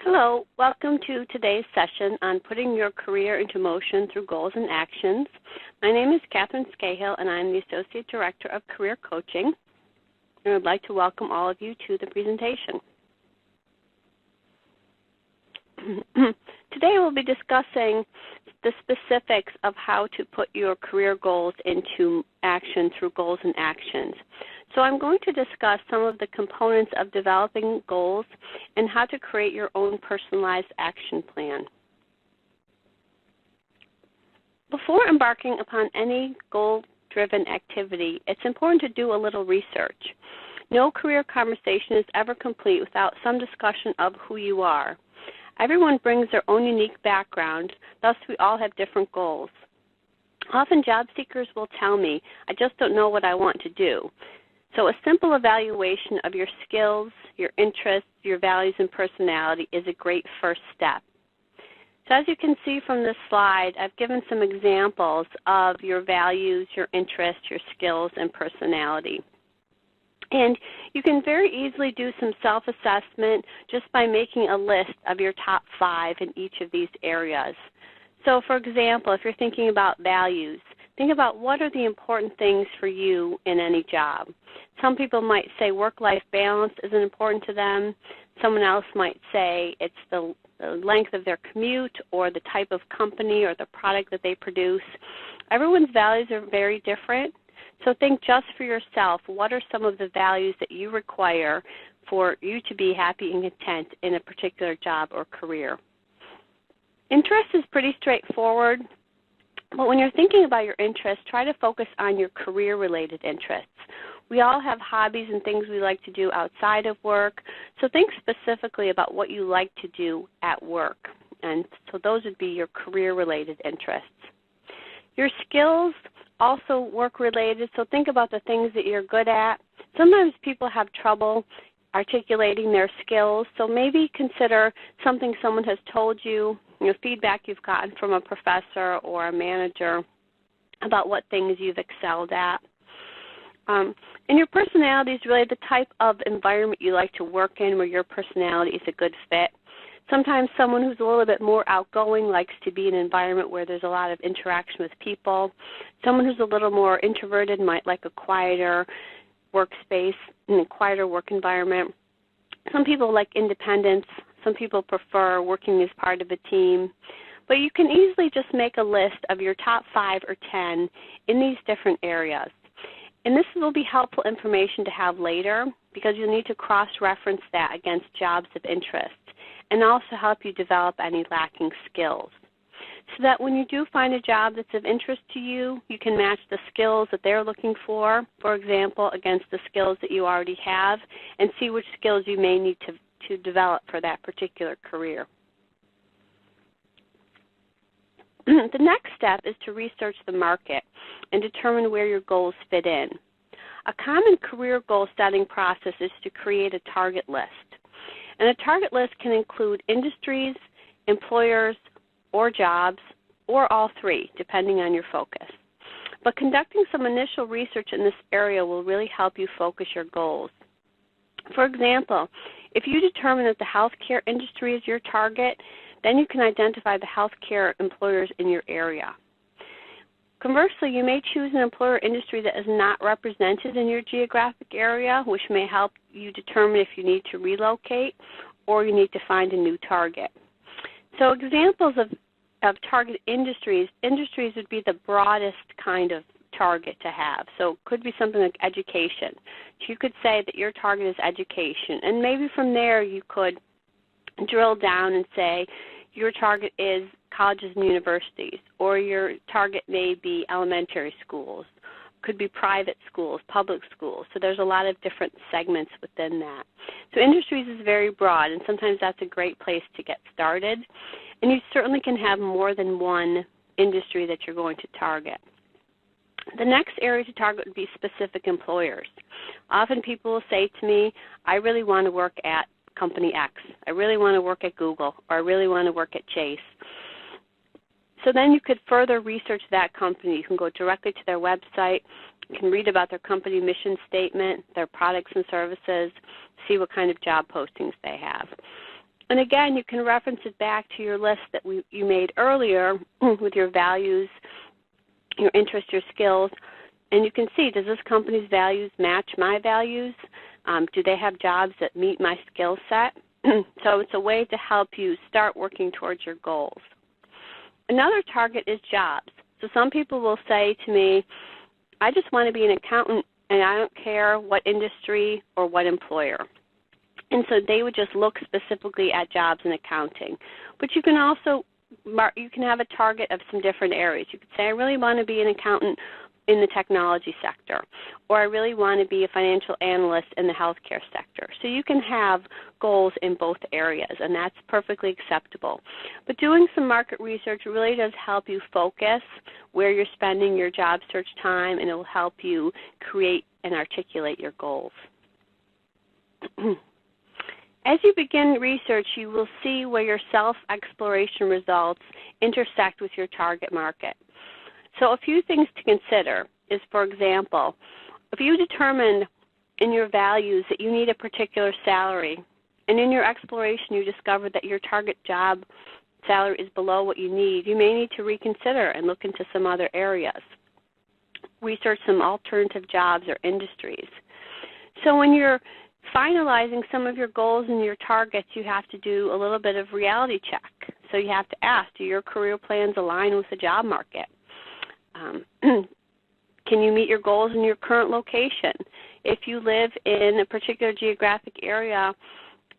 Hello, welcome to today's session on putting your career into motion through goals and actions. My name is Kathryn Scahill, and I'm the Associate Director of Career Coaching. And I'd like to welcome all of you to the presentation. Today we'll be discussing the specifics of how to put your career goals into action through goals and actions. So I'm going to discuss some of the components of developing goals and how to create your own personalized action plan. Before embarking upon any goal-driven activity, it's important to do a little research. No career conversation is ever complete without some discussion of who you are. Everyone brings their own unique background, thus we all have different goals. Often job seekers will tell me, I just don't know what I want to do. So a simple evaluation of your skills, your interests, your values, and personality is a great first step. So as you can see from this slide, I've given some examples of your values, your interests, your skills, and personality. And you can very easily do some self-assessment just by making a list of your top 5 in each of these areas. So for example, if you're thinking about values, think about what are the important things for you in any job. Some people might say work-life balance isn't important to them. Someone else might say it's the length of their commute or the type of company or the product that they produce. Everyone's values are very different. So think just for yourself, what are some of the values that you require for you to be happy and content in a particular job or career? Interest is pretty straightforward, but when you're thinking about your interests, try to focus on your career-related interests. We all have hobbies and things we like to do outside of work, so think specifically about what you like to do at work. And so those would be your career-related interests. Your skills also work-related, so think about the things that you're good at. Sometimes people have trouble articulating their skills, so maybe consider something someone has told you, feedback you've gotten from a professor or a manager about what things you've excelled at. And your personality is really the type of environment you like to work in where your personality is a good fit. Sometimes someone who's a little bit more outgoing likes to be in an environment where there's a lot of interaction with people. Someone who's a little more introverted might like a quieter workspace and a quieter work environment. Some people like independence. Some people prefer working as part of a team. But you can easily just make a list of your top 5 or 10 in these different areas. And this will be helpful information to have later because you'll need to cross-reference that against jobs of interest and also help you develop any lacking skills. So that when you do find a job that's of interest to you, you can match the skills that they're looking for example, against the skills that you already have, and see which skills you may need to develop for that particular career. The next step is to research the market and determine where your goals fit in. A common career goal setting process is to create a target list. And a target list can include industries, employers, or jobs, or all 3, depending on your focus. But conducting some initial research in this area will really help you focus your goals. For example, if you determine that the healthcare industry is your target, then you can identify the healthcare employers in your area. Conversely, you may choose an employer industry that is not represented in your geographic area, which may help you determine if you need to relocate or you need to find a new target. So examples of target industries would be the broadest kind of target to have. So it could be something like education. So you could say that your target is education, and maybe from there you could drill down and say your target is colleges and universities, or your target may be elementary schools, could be private schools, public schools. So there's a lot of different segments within that. So industries is very broad, and sometimes that's a great place to get started. And you certainly can have more than one industry that you're going to target. The next area to target would be specific employers. Often people will say to me, I really want to work at company X. I really want to work at Google, or I really want to work at Chase. So then you could further research that company. You can go directly to their website. You can read about their company mission statement, their products and services, see what kind of job postings they have. And again, you can reference it back to your list that you made earlier with your values, your interests, your skills, and you can see, does this company's values match my values? Do they have jobs that meet my skill set? So it's a way to help you start working towards your goals. Another target is jobs. So some people will say to me, I just want to be an accountant and I don't care what industry or what employer. And so they would just look specifically at jobs in accounting. But you can also have a target of some different areas. You could say, I really want to be an accountant in the technology sector, or I really want to be a financial analyst in the healthcare sector. So you can have goals in both areas, and that's perfectly acceptable. But doing some market research really does help you focus where you're spending your job search time, and it will help you create and articulate your goals. As you begin research, you will see where your self-exploration results intersect with your target market. So a few things to consider is, for example, if you determined in your values that you need a particular salary, and in your exploration you discovered that your target job salary is below what you need, you may need to reconsider and look into some other areas. Research some alternative jobs or industries. So when you're finalizing some of your goals and your targets, you have to do a little bit of reality check. So you have to ask, do your career plans align with the job market? Can you meet your goals in your current location? If you live in a particular geographic area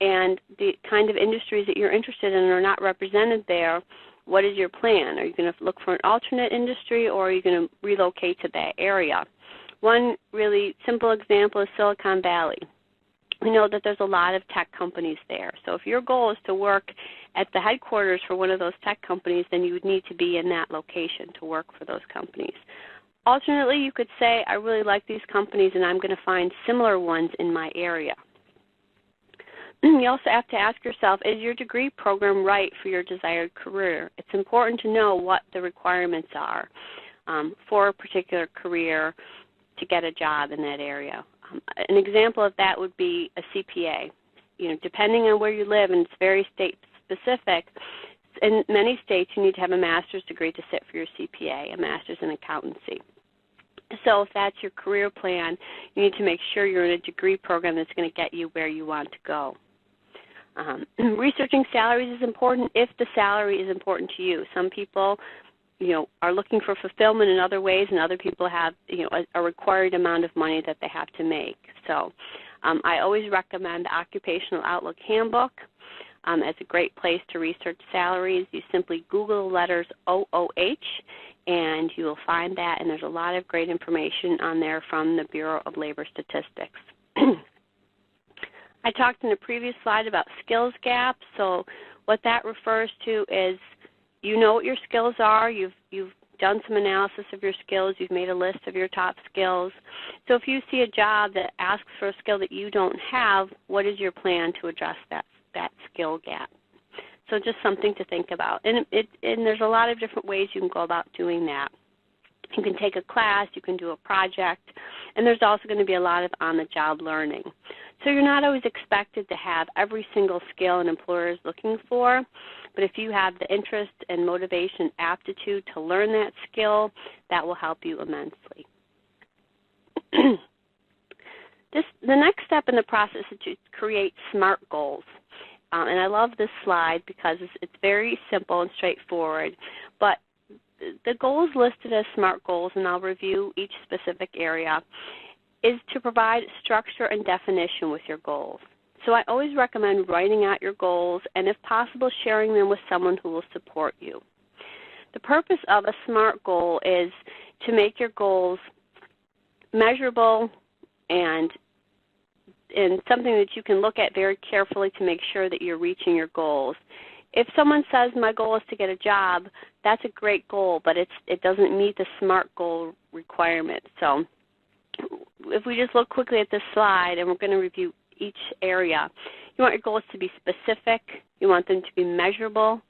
and the kind of industries that you're interested in are not represented there, what is your plan? Are you going to look for an alternate industry, or are you going to relocate to that area? One really simple example is Silicon Valley. We know that there's a lot of tech companies there. So if your goal is to work at the headquarters for one of those tech companies, then you would need to be in that location to work for those companies. Alternately, you could say, I really like these companies and I'm going to find similar ones in my area. You also have to ask yourself, is your degree program right for your desired career? It's important to know what the requirements are for a particular career to get a job in that area. An example of that would be a CPA. You know, depending on where you live, and it's very state specific, in many states you need to have a master's degree to sit for your CPA, a master's in accountancy. So if that's your career plan, you need to make sure you're in a degree program that's going to get you where you want to go. Researching salaries is important if the salary is important to you. Some people, are looking for fulfillment in other ways, and other people have, a required amount of money that they have to make. So I always recommend the Occupational Outlook Handbook as a great place to research salaries. You simply Google the letters OOH, and you will find that, and there's a lot of great information on there from the Bureau of Labor Statistics. I talked in a previous slide about skills gaps. So what that refers to is you know what your skills are. You've done some analysis of your skills. You've made a list of your top skills. So if you see a job that asks for a skill that you don't have, what is your plan to address that skill gap? So just something to think about. And there's a lot of different ways you can go about doing that. You can take a class, you can do a project, and there's also going to be a lot of on-the-job learning. So you're not always expected to have every single skill an employer is looking for, but if you have the interest and motivation, aptitude to learn that skill, that will help you immensely. The next step in the process is to create SMART goals. And I love this slide because it's very simple and straightforward, but the goals listed as SMART goals, and I'll review each specific area, is to provide structure and definition with your goals. So I always recommend writing out your goals and, if possible, sharing them with someone who will support you. The purpose of a SMART goal is to make your goals measurable and something that you can look at very carefully to make sure that you're reaching your goals. If someone says my goal is to get a job, that's a great goal, but it doesn't meet the SMART goal requirement. So if we just look quickly at this slide, and we're going to review each area, you want your goals to be specific, you want them to be measurable,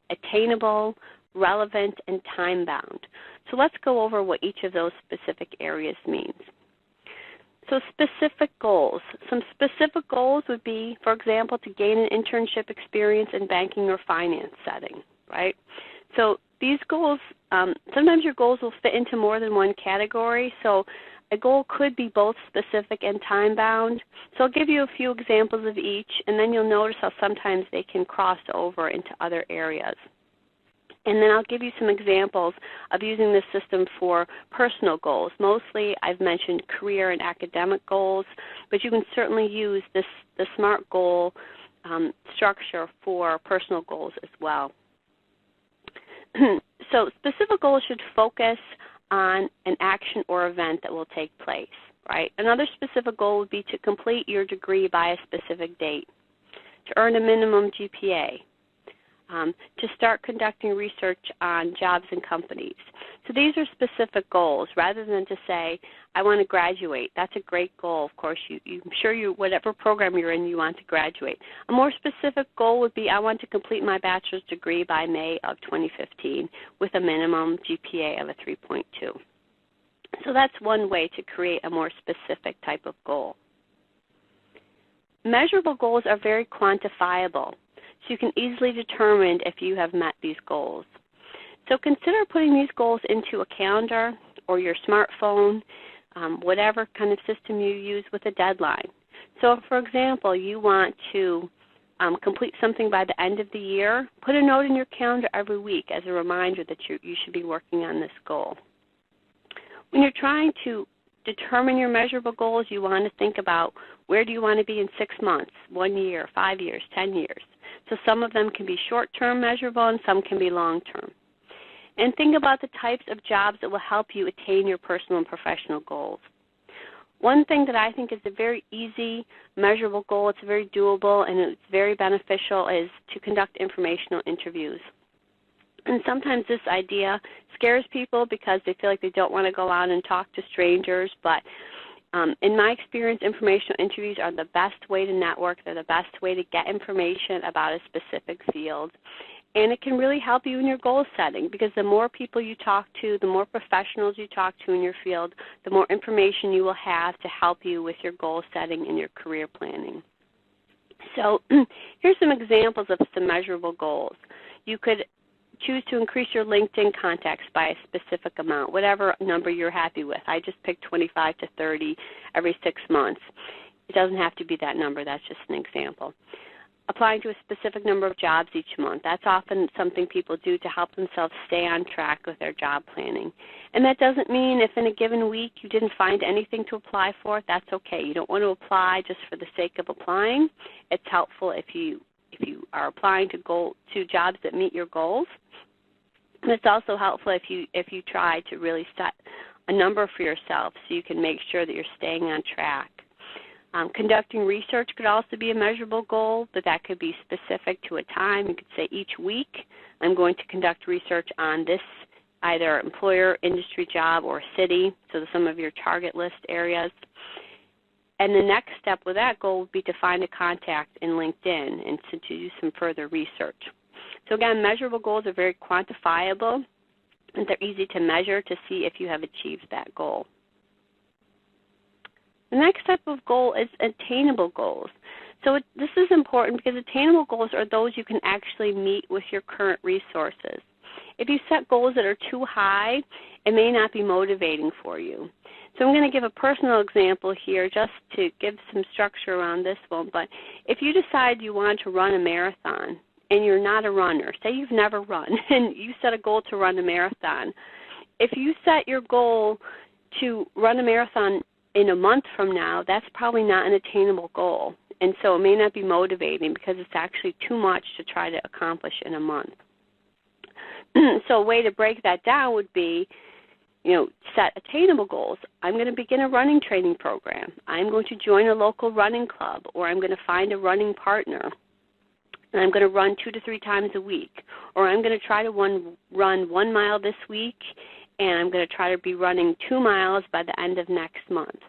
attainable, relevant, and time-bound. So let's go over what each of those specific areas means. So specific goals. Some specific goals would be, for example, to gain an internship experience in banking or finance setting, right? So these goals, sometimes your goals will fit into more than one category. So a goal could be both specific and time-bound. So I'll give you a few examples of each, and then you'll notice how sometimes they can cross over into other areas. And then I'll give you some examples of using this system for personal goals. Mostly I've mentioned career and academic goals, but you can certainly use the SMART goal structure for personal goals as well. So specific goals should focus on an action or event that will take place, right? Another specific goal would be to complete your degree by a specific date, to earn a minimum GPA, to start conducting research on jobs and companies. So these are specific goals rather than to say, I want to graduate. That's a great goal. Of course, I'm sure whatever program you're in, you want to graduate. A more specific goal would be, I want to complete my bachelor's degree by May of 2015 with a minimum GPA of a 3.2. So that's one way to create a more specific type of goal. Measurable goals are very quantifiable, so you can easily determine if you have met these goals. So consider putting these goals into a calendar or your smartphone, whatever kind of system you use with a deadline. So for example, you want to complete something by the end of the year, put a note in your calendar every week as a reminder that you should be working on this goal. When you're trying to determine your measurable goals, you want to think about where do you want to be in 6 months, 1 year, 5 years, 10 years. So some of them can be short-term measurable and some can be long-term. And think about the types of jobs that will help you attain your personal and professional goals. One thing that I think is a very easy, measurable goal, it's very doable and it's very beneficial, is to conduct informational interviews. And sometimes this idea scares people because they feel like they don't want to go out and talk to strangers, but in my experience, informational interviews are the best way to network. They're the best way to get information about a specific field. And it can really help you in your goal setting, because the more people you talk to, the more professionals you talk to in your field, the more information you will have to help you with your goal setting and your career planning. So here's some examples of some measurable goals. You could choose to increase your LinkedIn contacts by a specific amount, whatever number you're happy with. I just picked 25 to 30 every 6 months. It doesn't have to be that number. That's just an example. Applying to a specific number of jobs each month. That's often something people do to help themselves stay on track with their job planning. And that doesn't mean if in a given week you didn't find anything to apply for, that's okay. You don't want to apply just for the sake of applying. It's helpful if you are applying to jobs that meet your goals. And it's also helpful if you try to really set a number for yourself so you can make sure that you're staying on track. Conducting research could also be a measurable goal, but that could be specific to a time. You could say each week I'm going to conduct research on this either employer, industry, job, or city, so some of your target list areas. And the next step with that goal would be to find a contact in LinkedIn and to do some further research. So again, measurable goals are very quantifiable, and they're easy to measure to see if you have achieved that goal. The next type of goal is attainable goals. So this is important because attainable goals are those you can actually meet with your current resources. If you set goals that are too high, it may not be motivating for you. So I'm going to give a personal example here just to give some structure around this one. But if you decide you want to run a marathon and you're not a runner, say you've never run and you set a goal to run a marathon, if you set your goal to run a marathon in a month from now, that's probably not an attainable goal. And so it may not be motivating because it's actually too much to try to accomplish in a month. So a way to break that down would be, set attainable goals. I'm going to begin a running training program. I'm going to join a local running club, or I'm going to find a running partner. And I'm going to run 2 to 3 times a week. Or I'm going to try to run 1 mile this week, and I'm going to try to be running 2 miles by the end of next month.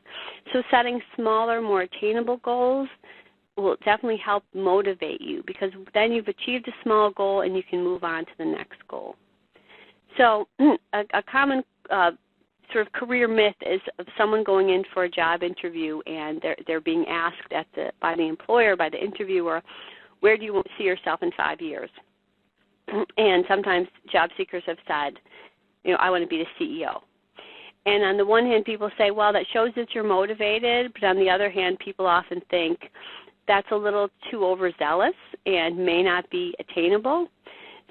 So setting smaller, more attainable goals will definitely help motivate you, because then you've achieved a small goal and you can move on to the next goal. So a common sort of career myth is of someone going in for a job interview and they're being asked by the employer, by the interviewer, where do you see yourself in 5 years? And sometimes job seekers have said, I want to be the CEO. And on the one hand, people say, well, that shows that you're motivated, but on the other hand, people often think that's a little too overzealous and may not be attainable.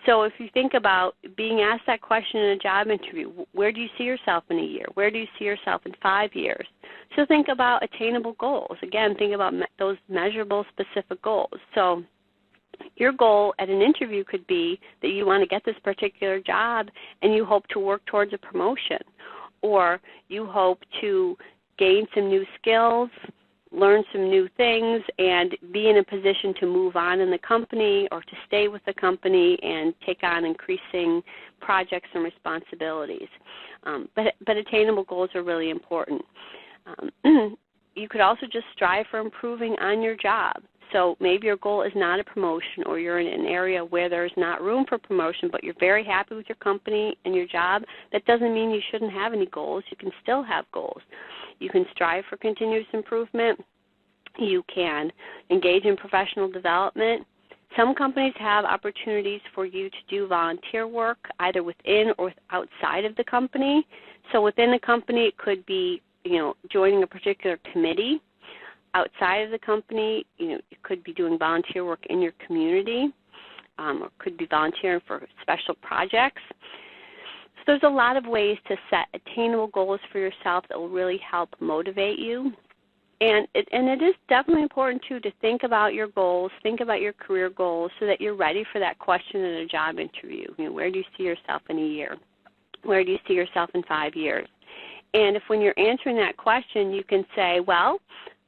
So if you think about being asked that question in a job interview, where do you see yourself in a year? Where do you see yourself in 5 years? So think about attainable goals. Again, think about those measurable, specific goals. So your goal at an interview could be that you want to get this particular job and you hope to work towards a promotion, or you hope to gain some new skills, learn some new things, and be in a position to move on in the company or to stay with the company and take on increasing projects and responsibilities. But attainable goals are really important. You could also just strive for improving on your job. So maybe your goal is not a promotion, or you're in an area where there's not room for promotion, but you're very happy with your company and your job. That doesn't mean you shouldn't have any goals. You can still have goals. You can strive for continuous improvement. You can engage in professional development. Some companies have opportunities for you to do volunteer work, either within or outside of the company. So within the company, it could be, joining a particular committee. Outside of the company, you could be doing volunteer work in your community, or could be volunteering for special projects. So there's a lot of ways to set attainable goals for yourself that will really help motivate you. And it is definitely important, too, to think about your goals, think about your career goals so that you're ready for that question in a job interview. Where do you see yourself in a year? Where do you see yourself in 5 years? And if when you're answering that question, you can say, well,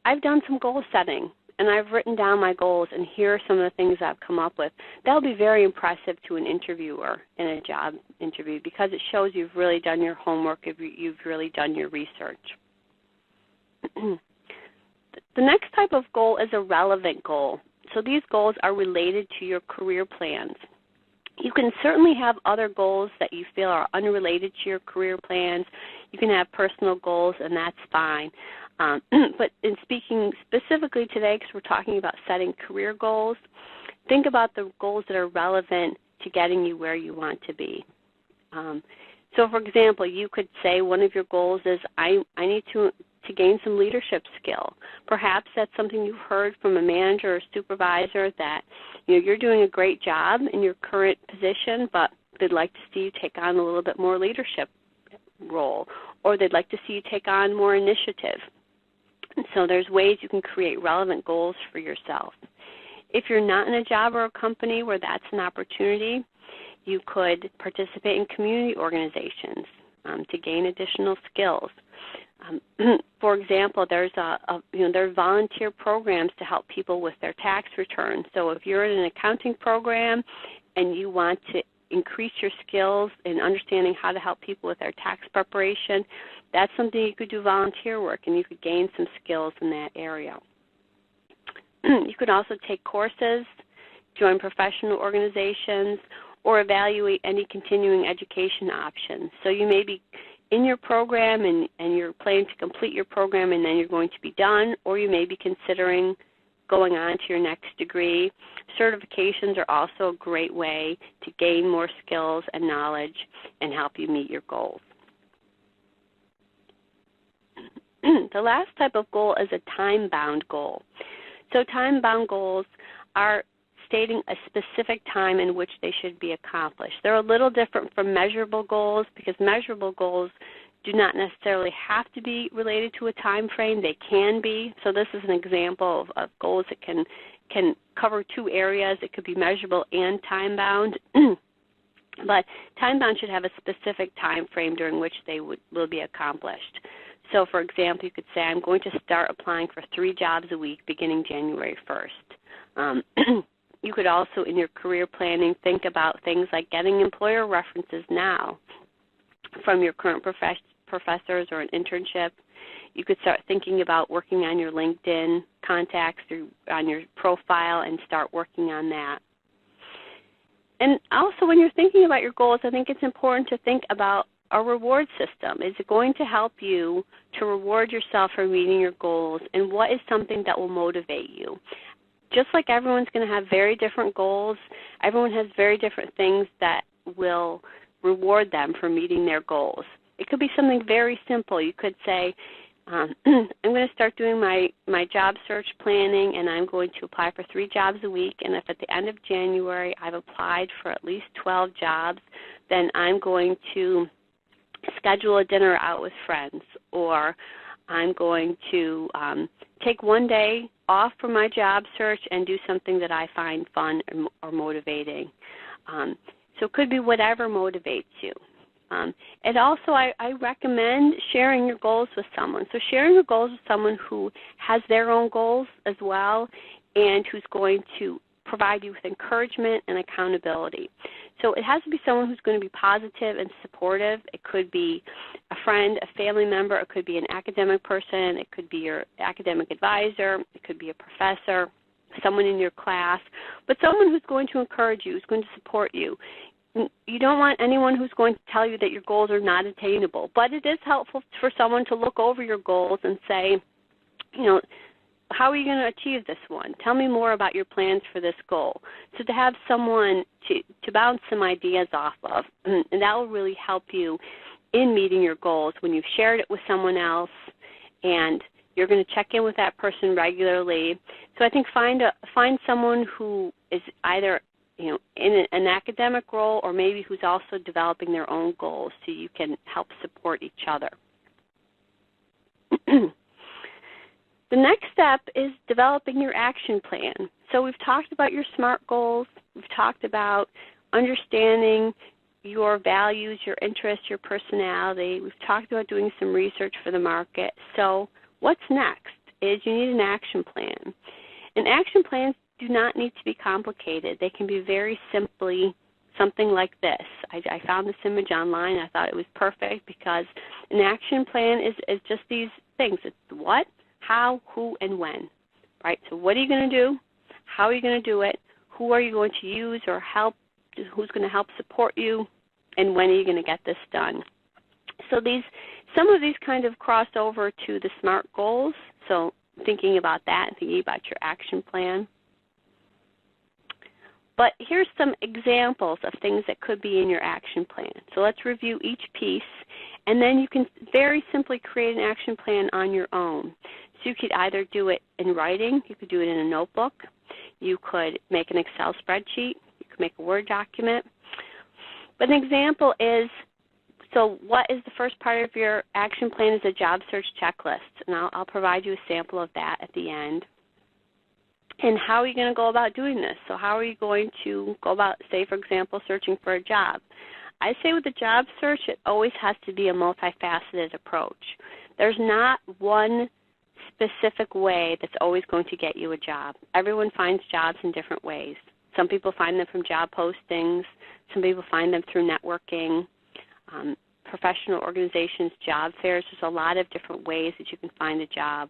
I've done some goal setting, and I've written down my goals, and here are some of the things I've come up with. That will be very impressive to an interviewer in a job interview because it shows you've really done your homework, you've really done your research. The next type of goal is a relevant goal. So these goals are related to your career plans. You can certainly have other goals that you feel are unrelated to your career plans. You can have personal goals, and that's fine. But in speaking specifically today, because we're talking about setting career goals, think about the goals that are relevant to getting you where you want to be. So, for example, you could say one of your goals is, I need to gain some leadership skill. Perhaps that's something you've heard from a manager or supervisor that you're doing a great job in your current position, but they'd like to see you take on a little bit more leadership role, or they'd like to see you take on more initiative. So there's ways you can create relevant goals for yourself. If you're not in a job or a company where that's an opportunity, you could participate in community organizations to gain additional skills. For example, there's there's volunteer programs to help people with their tax returns. So if you're in an accounting program and you want to increase your skills in understanding how to help people with their tax preparation, that's something you could do volunteer work, and you could gain some skills in that area. You could also take courses, join professional organizations, or evaluate any continuing education options. So you may be in your program and you're planning to complete your program and then you're going to be done, or you may be considering going on to your next degree. Certifications are also a great way to gain more skills and knowledge and help you meet your goals. The last type of goal is a time-bound goal. So time-bound goals are stating a specific time in which they should be accomplished. They're a little different from measurable goals because measurable goals do not necessarily have to be related to a time frame. They can be. So this is an example of goals that can cover two areas. It could be measurable and time-bound. But time-bound should have a specific time frame during which they will be accomplished. So, for example, you could say, I'm going to start applying for 3 jobs a week beginning January 1st. You could also, in your career planning, think about things like getting employer references now from your current professors or an internship. You could start thinking about working on your LinkedIn contacts on your profile and start working on that. And also, when you're thinking about your goals, I think it's important to think about, a reward system. Is it going to help you to reward yourself for meeting your goals, and what is something that will motivate you? Just like everyone's going to have very different goals, everyone has very different things that will reward them for meeting their goals. It could be something very simple. You could say, I'm going to start doing my job search planning, and I'm going to apply for 3 jobs a week, and if at the end of January I've applied for at least 12 jobs, then I'm going to schedule a dinner out with friends, or I'm going to take one day off from my job search and do something that I find fun or motivating. So it could be whatever motivates you. And also, I recommend sharing your goals with someone. So sharing your goals with someone who has their own goals as well and who's going to provide you with encouragement and accountability. So it has to be someone who's going to be positive and supportive. It could be a friend, a family member. It could be an academic person. It could be your academic advisor. It could be a professor, someone in your class, but someone who's going to encourage you, who's going to support you. You don't want anyone who's going to tell you that your goals are not attainable, but it is helpful for someone to look over your goals and say, you know, how are you going to achieve this one? Tell me more about your plans for this goal. So to have someone to bounce some ideas off of, and that will really help you in meeting your goals when you've shared it with someone else, and you're going to check in with that person regularly. So I think find someone who is either in an academic role or maybe who's also developing their own goals so you can help support each other. The next step is developing your action plan. So we've talked about your SMART goals. We've talked about understanding your values, your interests, your personality. We've talked about doing some research for the market. So what's next is you need an action plan. And action plans do not need to be complicated. They can be very simply something like this. I found this image online. I thought it was perfect because an action plan is just these things. It's the what, how, who, and when, right? So what are you going to do? How are you going to do it? Who are you going to use or help? Who's going to help support you? And when are you going to get this done? So some of these kind of cross over to the SMART goals. So thinking about that and thinking about your action plan. But here's some examples of things that could be in your action plan. So let's review each piece, and then you can very simply create an action plan on your own. So you could either do it in writing, you could do it in a notebook, you could make an Excel spreadsheet, you could make a Word document. But an example is, so what is the first part of your action plan is a job search checklist, and I'll provide you a sample of that at the end. And how are you going to go about doing this? So how are you going to go about, say, for example, searching for a job? I say with the job search, it always has to be a multifaceted approach. There's not one specific way that's always going to get you a job. Everyone finds jobs in different ways. Some people find them from job postings. Some people find them through networking, professional organizations, job fairs. There's a lot of different ways that you can find a job.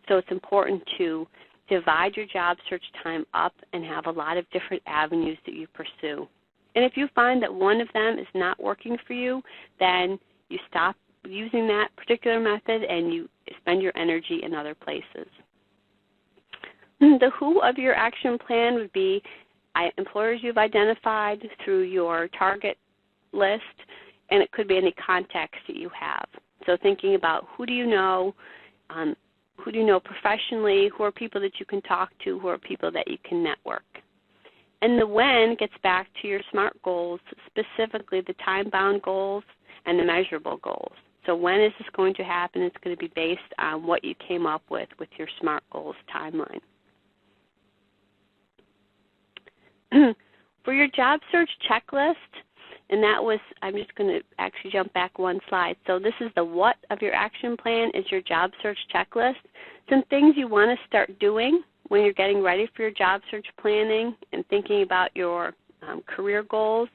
So it's important to divide your job search time up and have a lot of different avenues that you pursue. And if you find that one of them is not working for you, then you stop using that particular method and you spend your energy in other places. The who of your action plan would be employers you've identified through your target list, and it could be any contacts that you have. So thinking about who do you know professionally, who are people that you can talk to, who are people that you can network. And the when gets back to your SMART goals, specifically the time-bound goals and the measurable goals. So when is this going to happen? It's going to be based on what you came up with your SMART goals timeline. For your job search checklist, and that was, I'm just going to actually jump back one slide. So this is the what of your action plan is your job search checklist. Some things you want to start doing when you're getting ready for your job search planning and thinking about your career goals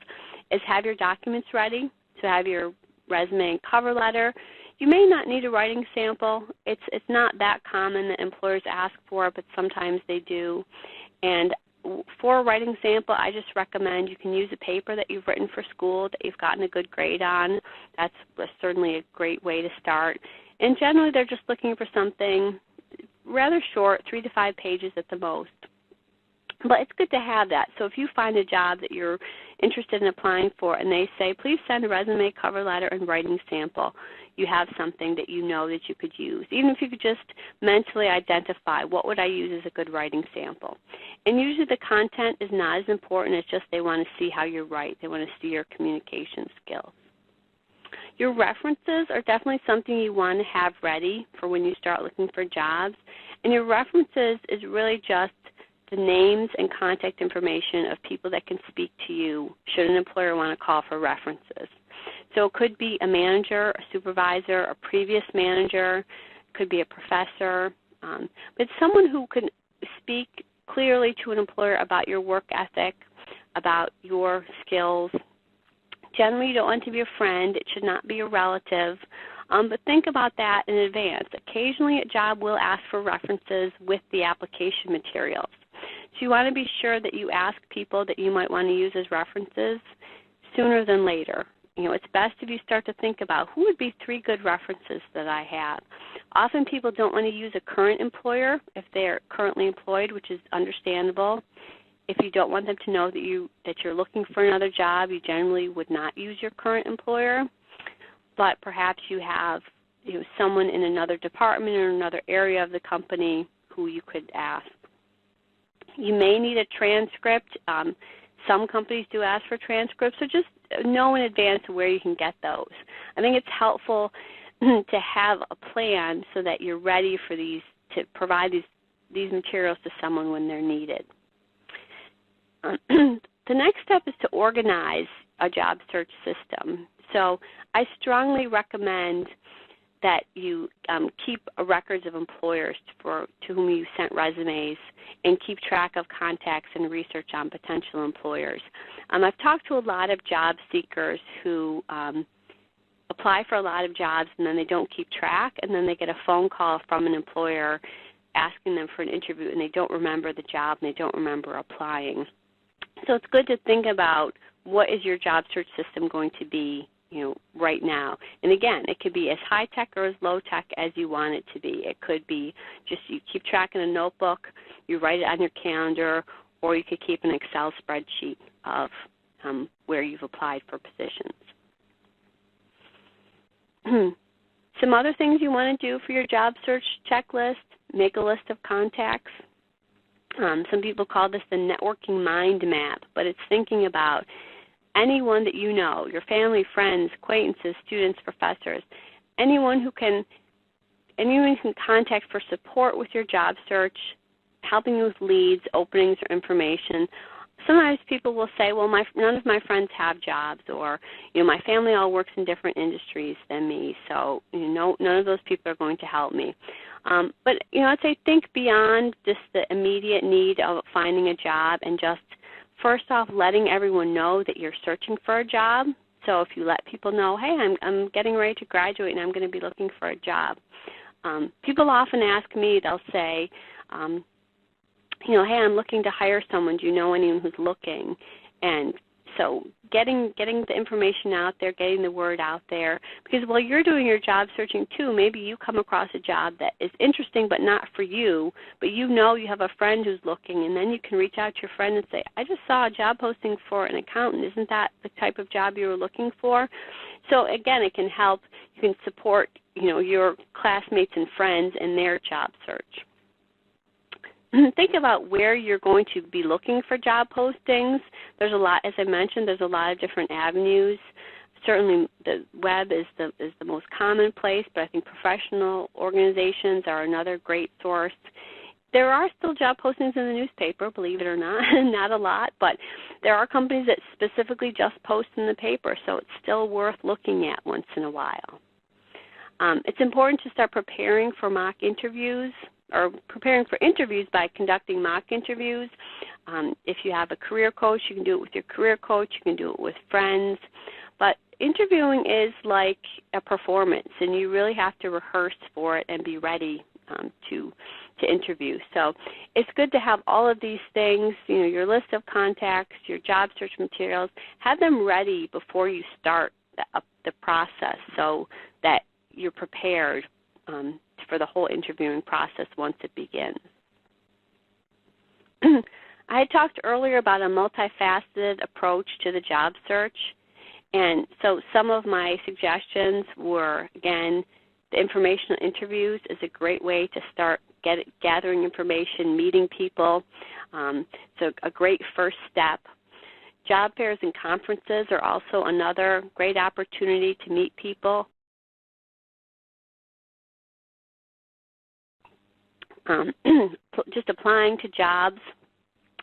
is have your documents ready. So have your resume and cover letter. You may not need a writing sample. It's not that common that employers ask for it, but sometimes they do. And for a writing sample, I just recommend you can use a paper that you've written for school that you've gotten a good grade on. That's certainly a great way to start. And generally, they're just looking for something rather short, 3 to 5 pages at the most. But it's good to have that. So if you find a job that you're interested in applying for and they say, please send a resume, cover letter, and writing sample, you have something that you know that you could use. Even if you could just mentally identify, what would I use as a good writing sample? And usually the content is not as important. It's just they want to see how you write. They want to see your communication skills. Your references are definitely something you want to have ready for when you start looking for jobs. And your references is really just the names and contact information of people that can speak to you should an employer want to call for references. So it could be a manager, a supervisor, a previous manager, it could be a professor, but someone who can speak clearly to an employer about your work ethic, about your skills. Generally, you don't want to be a friend. It should not be a relative. But think about that in advance. Occasionally, a job will ask for references with the application materials. So you want to be sure that you ask people that you might want to use as references sooner than later. You know, it's best if you start to think about who would be 3 good references that I have. Often people don't want to use a current employer if they're currently employed, which is understandable. If you don't want them to know that you're looking for another job, you generally would not use your current employer. But perhaps you have someone in another department or another area of the company who you could ask. You may need a transcript. Some companies do ask for transcripts, so just know in advance where you can get those. I think it's helpful to have a plan so that you're ready for these, to provide these materials to someone when they're needed. The next step is to organize a job search system. So I strongly recommend that you keep records of employers to whom you sent resumes and keep track of contacts and research on potential employers. I've talked to a lot of job seekers who apply for a lot of jobs and then they don't keep track, and then they get a phone call from an employer asking them for an interview and they don't remember the job and they don't remember applying. So it's good to think about what is your job search system going to be right now. And again, it could be as high-tech or as low-tech as you want it to be. It could be just you keep track in a notebook, you write it on your calendar, or you could keep an Excel spreadsheet of where you've applied for positions. Some other things you want to do for your job search checklist: make a list of contacts. Some people call this the networking mind map, but it's thinking about anyone that you know, your family, friends, acquaintances, students, professors, anyone who can contact for support with your job search, helping you with leads, openings, or information. Sometimes people will say, well, none of my friends have jobs, or my family all works in different industries than me, so none of those people are going to help me. But I'd say think beyond just the immediate need of finding a job and just first off, letting everyone know that you're searching for a job. So if you let people know, hey, I'm getting ready to graduate and I'm going to be looking for a job. People often ask me, they'll say, hey, I'm looking to hire someone. Do you know anyone who's looking? And so getting the information out there, getting the word out there, because while you're doing your job searching too, maybe you come across a job that is interesting but not for you, but you have a friend who's looking, and then you can reach out to your friend and say, I just saw a job posting for an accountant. Isn't that the type of job you were looking for? So again, it can help. You can support your classmates and friends in their job search. Think about where you're going to be looking for job postings. There's a lot, as I mentioned, there's a lot of different avenues. Certainly the web is the most common place, but I think professional organizations are another great source. There are still job postings in the newspaper, believe it or not, not a lot, but there are companies that specifically just post in the paper, so it's still worth looking at once in a while. It's important to start preparing for mock interviews, or preparing for interviews by conducting mock interviews. If you have a career coach, you can do it with your career coach. You can do it with friends. But interviewing is like a performance, and you really have to rehearse for it and be ready to to interview. So it's good to have all of these things, your list of contacts, your job search materials, have them ready before you start the process so that you're prepared for the whole interviewing process once it begins. I had talked earlier about a multifaceted approach to the job search, and so some of my suggestions were, again, the informational interviews is a great way to start gathering information, meeting people. So a great first step. Job fairs and conferences are also another great opportunity to meet people. Just applying to jobs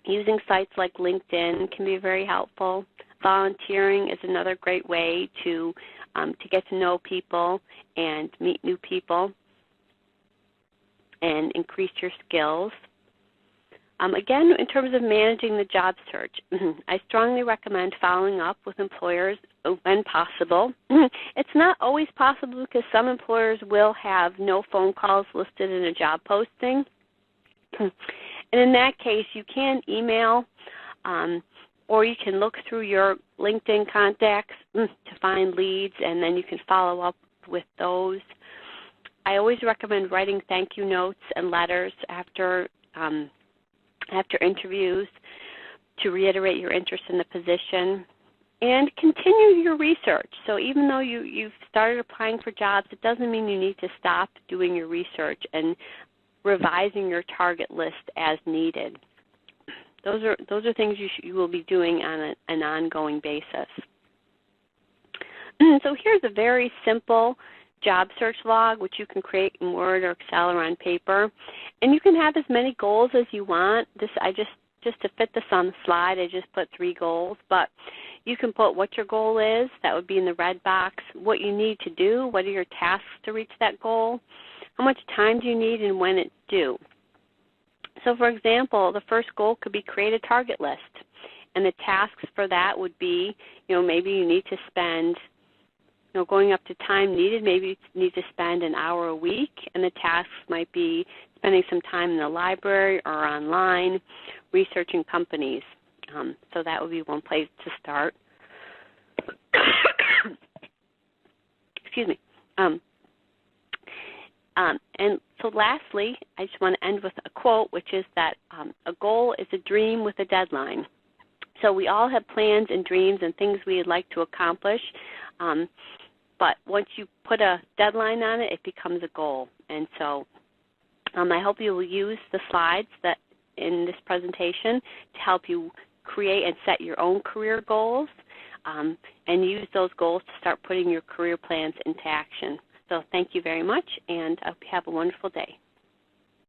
using sites like LinkedIn can be very helpful. Volunteering is another great way to get to know people and meet new people and increase your skills. Again, in terms of managing the job search, I strongly recommend following up with employers when possible. It's not always possible because some employers will have no phone calls listed in a job posting. And in that case, you can email or you can look through your LinkedIn contacts to find leads, and then you can follow up with those. I always recommend writing thank you notes and letters after interviews to reiterate your interest in the position, and continue your research. So even though you've started applying for jobs, it doesn't mean you need to stop doing your research and revising your target list as needed. Those are things you will be doing on an ongoing basis. So here's a very simple job search log, which you can create in Word or Excel or on paper. And you can have as many goals as you want. Just to fit this on the slide, I just put 3 goals. But you can put what your goal is. That would be in the red box. What you need to do. What are your tasks to reach that goal? How much time do you need and when it's due? So, for example, the first goal could be create a target list. And the tasks for that would be, maybe you need to spend going up to time needed, maybe you need to spend an hour a week, and the tasks might be spending some time in the library or online researching companies. So that would be one place to start. Excuse me. And so lastly, I just want to end with a quote, which is that a goal is a dream with a deadline. So we all have plans and dreams and things we would like to accomplish. But once you put a deadline on it, it becomes a goal. And so I hope you will use the slides that in this presentation to help you create and set your own career goals and use those goals to start putting your career plans into action. So thank you very much, and I hope you have a wonderful day.